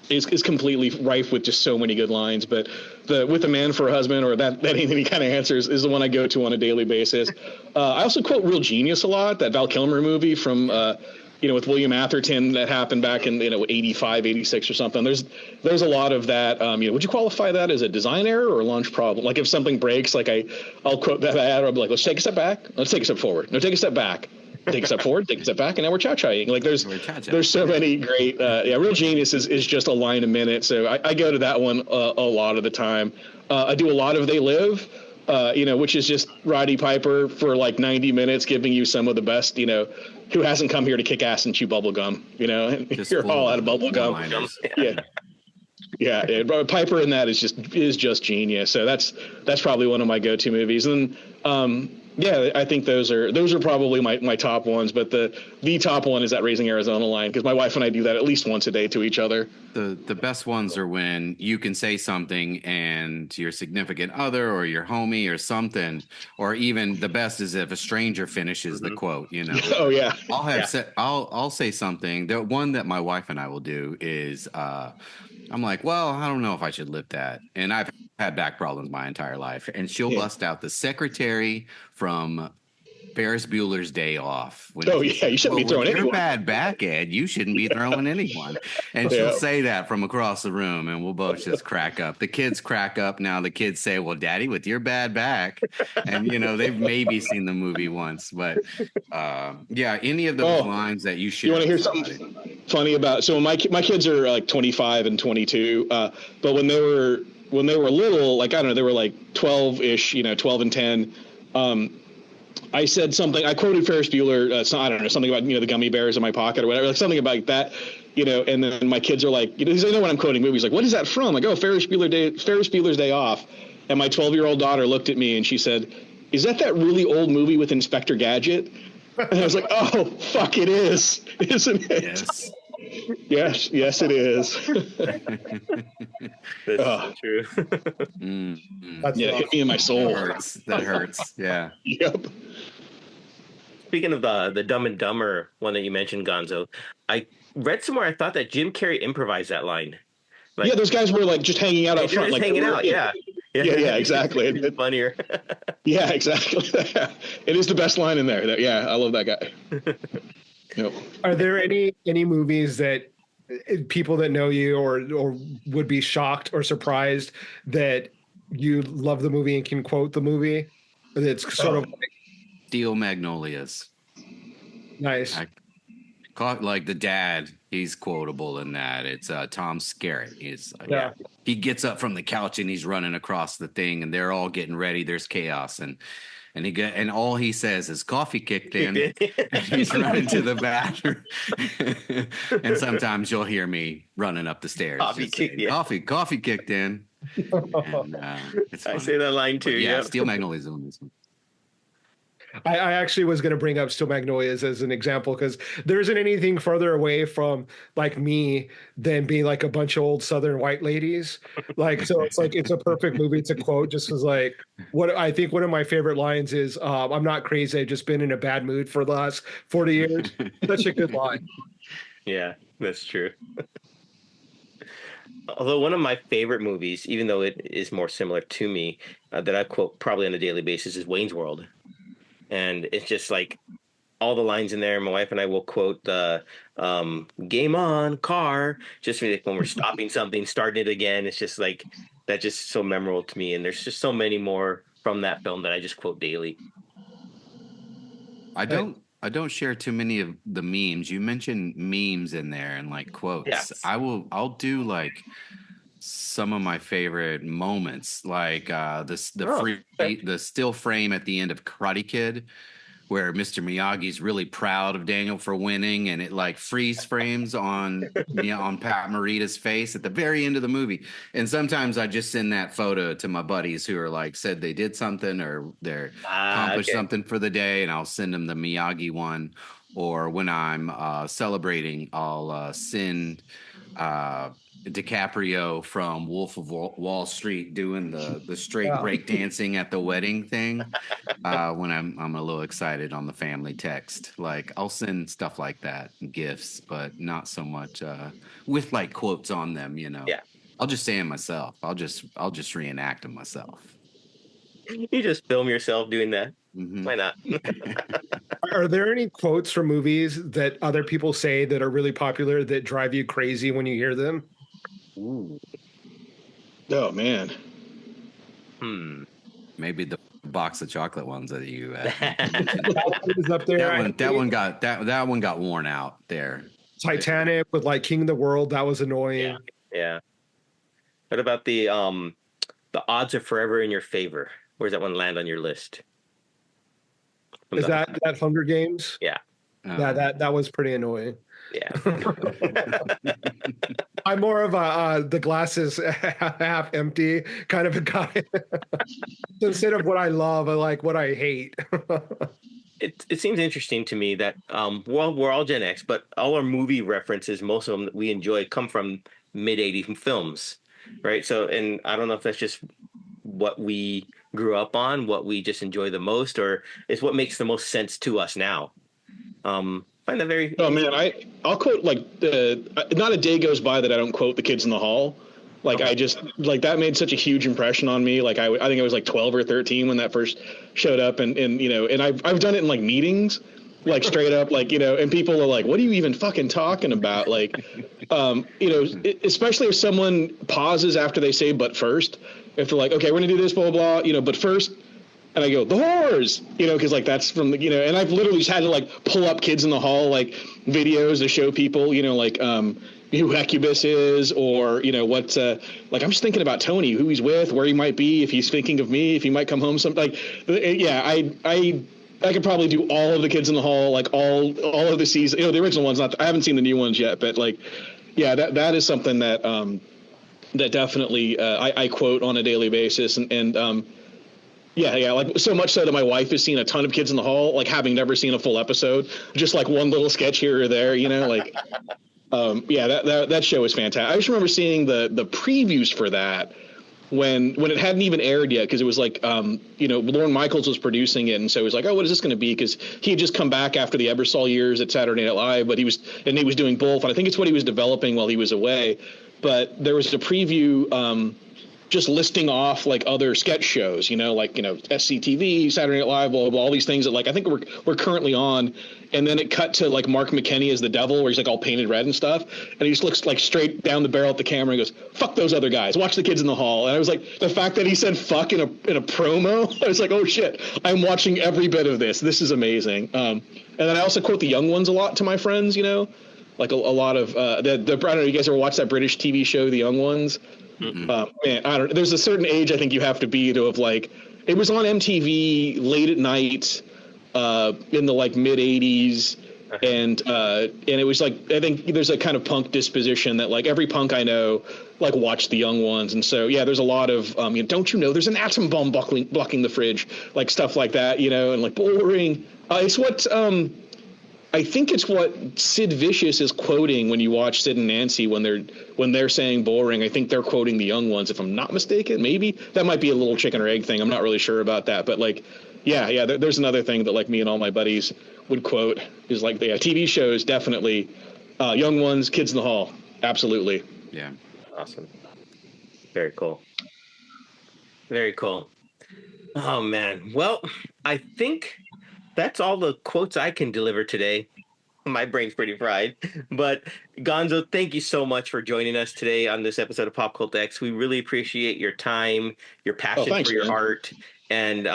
is completely rife with just so many good lines. But with a man for a husband, or that ain't any kind of answers, is the one I go to on a daily basis. I also quote Real Genius a lot, that Val Kilmer movie from with William Atherton that happened back in 85, 86 or something. There's a lot of that. Would you qualify that as a design error or a launch problem? Like if something breaks, like I'll quote that ad, or I'll be like, "Let's take a step back, let's take a step forward, no, take a step back, take a step forward, take a step back," and now we're cha-chaing. Like there's so many great. Real Genius is just a line a minute. So I go to that one a lot of the time. I do a lot of They Live, which is just Roddy Piper for like 90 minutes, giving you some of the best, who hasn't come here to kick ass and chew bubble gum, you're all out of bubble gum. Yeah. Piper in that is just genius. So that's probably one of my go-to movies. And I think those are probably my top ones, but the top one is that Raising Arizona line, because my wife and I do that at least once a day to each other. The best ones are when you can say something and your significant other or your homie or something, or even the best is if a stranger finishes the quote, Oh yeah. I'll say something. The one that my wife and I will do is I'm like, well, I don't know if I should lift that. And I've had back problems my entire life. And she'll bust out the secretary from Ferris Bueller's Day Off. You shouldn't be throwing anyone. You're bad back, Ed. You shouldn't be throwing anyone. And she'll say that from across the room, and we'll both just crack up. The kids crack up. Now the kids say, "Well, Daddy, with your bad back," and they've maybe seen the movie once, but any of those lines that you share. You want to hear something funny about? So my kids are like 25 and 22, but when they were little, like I don't know, they were like 12-ish, 12 and 10. I said something. I quoted Ferris Bueller. I don't know, something about the gummy bears in my pocket or whatever, like something about that. And then my kids are like, they know when I'm quoting movies, like, "What is that from?" Like, "Oh, Ferris Bueller's Day Off." And my 12-year-old daughter looked at me and she said, "Is that really old movie with Inspector Gadget?" And I was like, "Oh, fuck, it is, isn't it?" Yes. Yes, it is. That's true. Hit me in my soul. That hurts. Yeah. Yep. speaking of the Dumb and Dumber one that you mentioned, Gonzo, I read somewhere I thought that Jim Carrey improvised that line. Like, yeah, those guys were like just hanging out up they were front, just like hanging out. Yeah. yeah, exactly. It's funnier. Yeah, exactly. It is the best line in there. Yeah, I love that guy. Yep. Are there any movies that people that know you or would be shocked or surprised that you love the movie and can quote the movie? That's sort of like, Steel Magnolias. nice. I caught like the dad. He's quotable in that. It's Tom Skerritt. He gets up from the couch and he's running across the thing, and they're all getting ready. There's chaos, and all he says is "coffee kicked in." And he's running to the bathroom, and sometimes you'll hear me running up the stairs. Coffee kicked in. Coffee kicked in. And, it's I fun. say that line too. But yeah, Yep. Steel Magnolias on this one. I actually was going to bring up Steel Magnolias as an example because there isn't anything further away from like me than being like a bunch of old Southern white ladies. Like, so it's like, it's a perfect movie to quote just as like what I think one of my favorite lines is, I'm not crazy. I've just been in a bad mood for the last 40 years. Such a good line. Yeah, that's true. Although one of my favorite movies, even though it is more similar to me, that I quote probably on a daily basis is Wayne's World. And it's just like all the lines in there. My wife and I will quote the game on, car, just like when we're stopping something, starting it again. It's just like that's just so memorable to me. And there's just so many more from that film that I just quote daily. I don't share too many of the memes. You mentioned memes in there and like quotes. Yes. I'll do like some of my favorite moments, like the still frame at the end of Karate Kid, where Mr. Miyagi's really proud of Daniel for winning, and it like freeze frames on on Pat Morita's face at the very end of the movie. And sometimes I just send that photo to my buddies who are like said they did something or they're accomplished something for the day, and I'll send them the Miyagi one. Or when I'm celebrating, I'll send DiCaprio from Wolf of Wall Street doing the straight break dancing at the wedding thing when I'm a little excited on the family text. Like I'll send stuff like that, gifts, but not so much with like quotes on them. Yeah, I'll just say them myself. I'll just reenact them myself. you just film yourself doing that. Mm-hmm. Why not? Are there any quotes from movies that other people say that are really popular that drive you crazy when you hear them? Ooh. Oh man. Maybe the box of chocolate ones that you Is up there. that one got worn out there. Titanic with like King of the World, that was annoying. Yeah. What about the odds are forever in your favor? Where's that one land on your list? Is that Hunger Games? Yeah. That was pretty annoying. Yeah. I'm more of a the glass is half empty kind of a guy. Instead of what I love, I like what I hate. It seems interesting to me that we're all Gen X, but all our movie references, most of them that we enjoy, come from mid-'80s films, right? So, and I don't know if that's just what we grew up on, what we just enjoy the most, or it's what makes the most sense to us now. Find that very. Oh man, I'll quote like not a day goes by that I don't quote The Kids in the Hall. Like I just like that made such a huge impression on me. Like I think I was like 12 or 13 when that first showed up, and and I've done it in like meetings, like straight up, like and people are like, what are you even fucking talking about? Like, especially if someone pauses after they say but first, if they're like, okay, we're gonna do this, blah blah blah, but first. And I go, the whores, because like that's from the, and I've literally just had to like pull up Kids in the Hall, like videos to show people, like who Hecubus is, or, what, like I'm just thinking about Tony, who he's with, where he might be, if he's thinking of me, if he might come home like, yeah, I could probably do all of the Kids in the Hall, like all of the seasons, the original ones, I haven't seen the new ones yet, but like, yeah, that is something that, that definitely, I quote on a daily basis and Yeah, like so much so that my wife has seen a ton of Kids in the Hall, like having never seen a full episode, just like one little sketch here or there, like, yeah, that show is fantastic. I just remember seeing the previews for that when it hadn't even aired yet, because it was like Lorne Michaels was producing it, and so it was like, oh, what is this going to be? Because he had just come back after the Ebersol years at Saturday Night Live, but he was doing both, and I think it's what he was developing while he was away. But there was a preview just listing off like other sketch shows, SCTV, Saturday Night Live, blah, blah, blah, all these things that like I think we're currently on. And then it cut to like Mark McKinney as the devil, where he's like all painted red and stuff, and he just looks like straight down the barrel at the camera and goes, "Fuck those other guys. Watch the kids in the hall." And I was like, the fact that he said "fuck" in a promo, I was like, oh shit, I'm watching every bit of this. This is amazing. And then I also quote the young ones a lot to my friends. Like a lot of I don't know. You guys ever watch that British TV show, The Young Ones? Man, I don't. There's a certain age I think you have to be to have like. It was on MTV late at night. In the like mid 80s, and it was like, I think there's a kind of punk disposition that like every punk I know like watched The Young Ones, and so yeah, there's a lot of don't you know there's an atom bomb blocking the fridge, like stuff like that, and like boring. It's what I think it's what Sid Vicious is quoting when you watch Sid and Nancy when they're saying boring. I think they're quoting The Young Ones, if I'm not mistaken. Maybe that might be a little chicken or egg thing. I'm not really sure about that, but like. Yeah. There's another thing that like me and all my buddies would quote is like the TV shows, definitely. Young Ones, Kids in the Hall. Absolutely. Yeah. Awesome. Very cool. Very cool. Oh, man. Well, I think that's all the quotes I can deliver today. My brain's pretty fried. But Gonzo, thank you so much for joining us today on this episode of PopCultX. We really appreciate your time, your passion for your art, and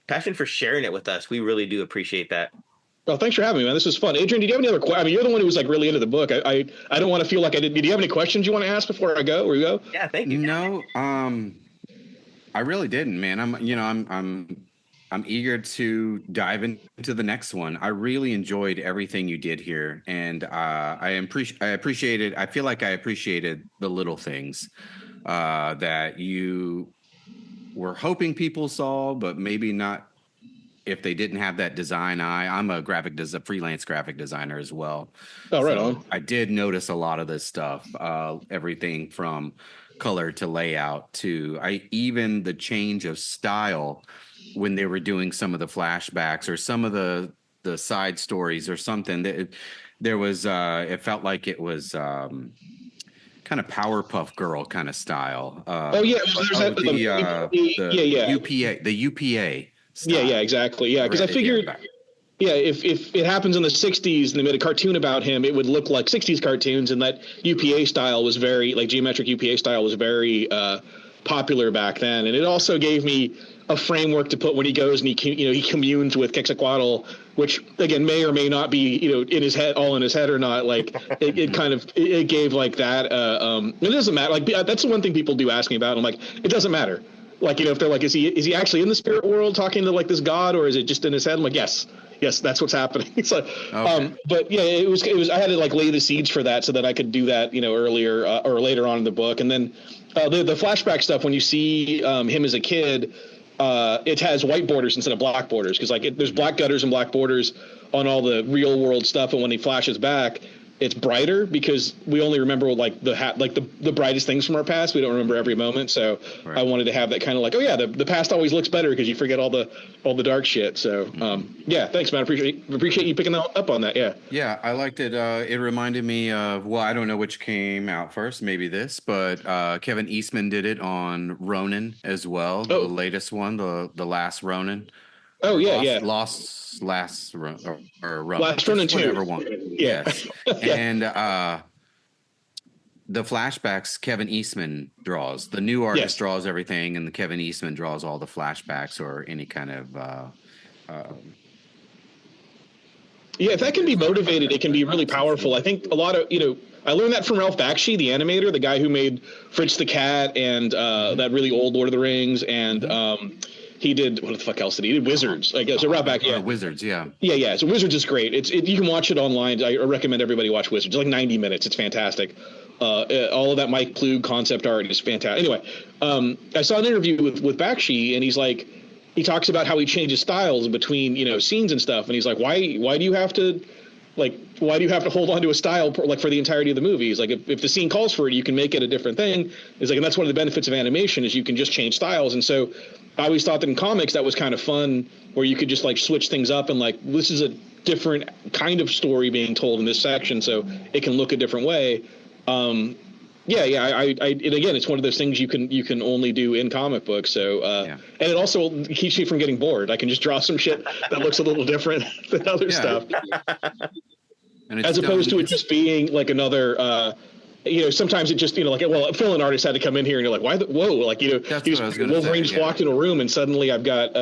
passion for sharing it with us. We really do appreciate that. Well, thanks for having me, man. This was fun. Adrian, did you have any other questions? I mean, you're the one who was like really into the book. I don't want to feel like I did. Did you have any questions you want to ask before I go? Where you go? Yeah, thank you. No, I really didn't, man. I'm eager to dive into the next one. I really enjoyed everything you did here, and I appreciated. I feel like I appreciated the little things that you were hoping people saw, but maybe not if they didn't have that design eye. I'm a freelance graphic designer as well. Oh, right on. I did notice a lot of this stuff, everything from color to layout to even the change of style when they were doing some of the flashbacks or some of the side stories or something. That there was it felt like it was kind of Powerpuff Girl kind of style. The UPA style. Yeah, exactly. Yeah, because I figured, if it happens in the 60s and they made a cartoon about him, it would look like 60s cartoons, and that UPA style was very, like geometric UPA style was very popular back then. And it also gave me a framework to put when he goes and he communes with Quetzalcoatl, which again may or may not be in his head or not. Like it gave like that. It doesn't matter. Like that's the one thing people do ask me about. I'm like, it doesn't matter. Like if they're like, is he actually in the spirit world talking to like this god, or is it just in his head? I'm like, yes, that's what's happening. So, okay. But yeah, it was. I had to like lay the seeds for that so that I could do that earlier or later on in the book, and then the flashback stuff when you see him as a kid. It has white borders instead of black borders because there's black gutters and black borders on all the real world stuff, and when he flashes back, it's brighter because we only remember like the brightest things from our past. We don't remember every moment, so right. I wanted to have that kind of like, oh yeah, the past always looks better because you forget all the dark shit. So yeah, thanks, man. Appreciate you picking up on that. Yeah, I liked it. It reminded me of, well, I don't know which came out first, maybe this, but Kevin Eastman did it on Ronin as well, the latest one, the last Ronin. Oh yeah, Last Ronin, or Last Ronin 2. Whatever one. Yes. And the flashbacks Kevin Eastman draws. The new artist draws everything, and the Kevin Eastman draws all the flashbacks or any kind of. If that can be motivated, it can be really powerful. I think a lot of I learned that from Ralph Bakshi, the animator, the guy who made Fritz the Cat and that really old Lord of the Rings, and he did, what the fuck else did he? Did Wizards, I guess. So right back, Wizards, yeah. Yeah. So Wizards is great. You can watch it online. I recommend everybody watch Wizards. It's like 90 minutes. It's fantastic. All of that Mike Plug concept art is fantastic. Anyway, I saw an interview with Bakshi, and he's like, he talks about how he changes styles between scenes and stuff, and he's like, why do you have to like, why do you have to hold on to a style like for the entirety of the movie? It's like, if the scene calls for it, you can make it a different thing. It's like, and that's one of the benefits of animation is you can just change styles. And so I always thought that in comics that was kind of fun, where you could just like switch things up and like, this is a different kind of story being told in this section, so it can look a different way. And again, it's one of those things you can only do in comic books. So, and it also keeps me from getting bored. I can just draw some shit that looks a little different than other stuff, and as opposed to it just being like another. Sometimes it just, like, well, a fill-in artist had to come in here, and you're like, why? Whoa, like, Wolverine just walked in a room, and suddenly I've got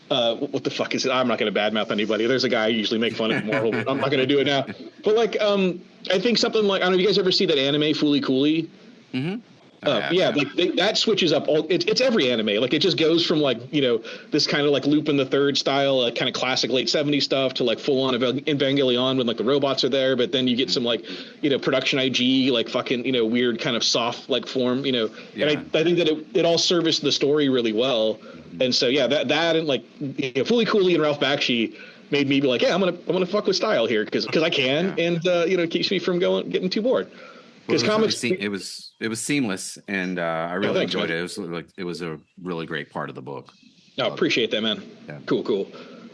what the fuck is it? I'm not going to badmouth anybody. There's a guy I usually make fun of in Marvel. I'm not going to do it now. But like, I think something like, I don't know if you guys ever see that anime Fooly Cooly? Mm-hmm. That switches up it's every anime. Like, it just goes from like, this kind of like Lupin the Third style, kind of classic late 70s stuff to like full on Evangelion when like the robots are there. But then you get some like, production IG, like fucking, weird kind of soft like form, And I think that it all serviced the story really well. And so, that and like Fooly Cooly and Ralph Bakshi made me be like, I'm gonna fuck with style here because I can, and it keeps me from getting too bored. Because comics, it was seamless, and I really enjoyed it. It was a really great part of the book. No, appreciate that, man. Yeah. Cool.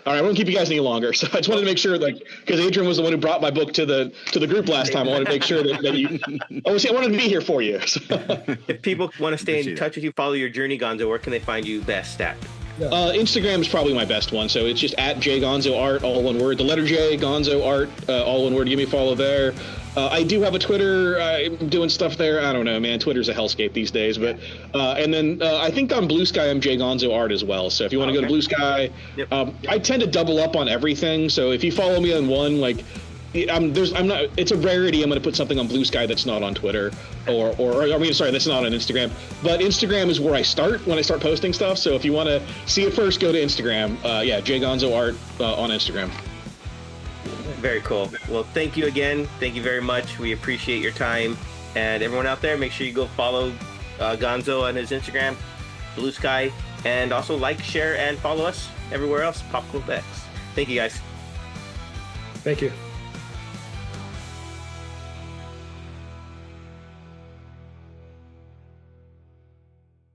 All right, I won't keep you guys any longer. So I just wanted to make sure, like, because Adrian was the one who brought my book to the group last time. I wanted to make sure that you. I wanted to be here for you. So. If people want to stay in touch with you, follow your journey, Gonzo, where can they find you best at? Instagram is probably my best one. So it's just at @JGonzoArt, all one word. The letter J, Gonzo Art, all one word. Give me a follow there. I do have a Twitter. I'm doing stuff there. I don't know, man. Twitter's a hellscape these days. But and then I think on Blue Sky, I'm Gonzo Art as well. So if you want to go to Blue Sky, I tend to double up on everything. So if you follow me on one, like, I'm not. It's a rarity. I'm going to put something on Blue Sky that's not on Twitter, that's not on Instagram. But Instagram is where I start when I start posting stuff. So if you want to see it first, go to Instagram. Gonzo Art on Instagram. Very cool. Well, thank you again. Thank you very much. We appreciate your time. And everyone out there, make sure you go follow Gonzo on his Instagram, Blue Sky, and also like, share, and follow us everywhere else, PopCultX. Thank you, guys. Thank you.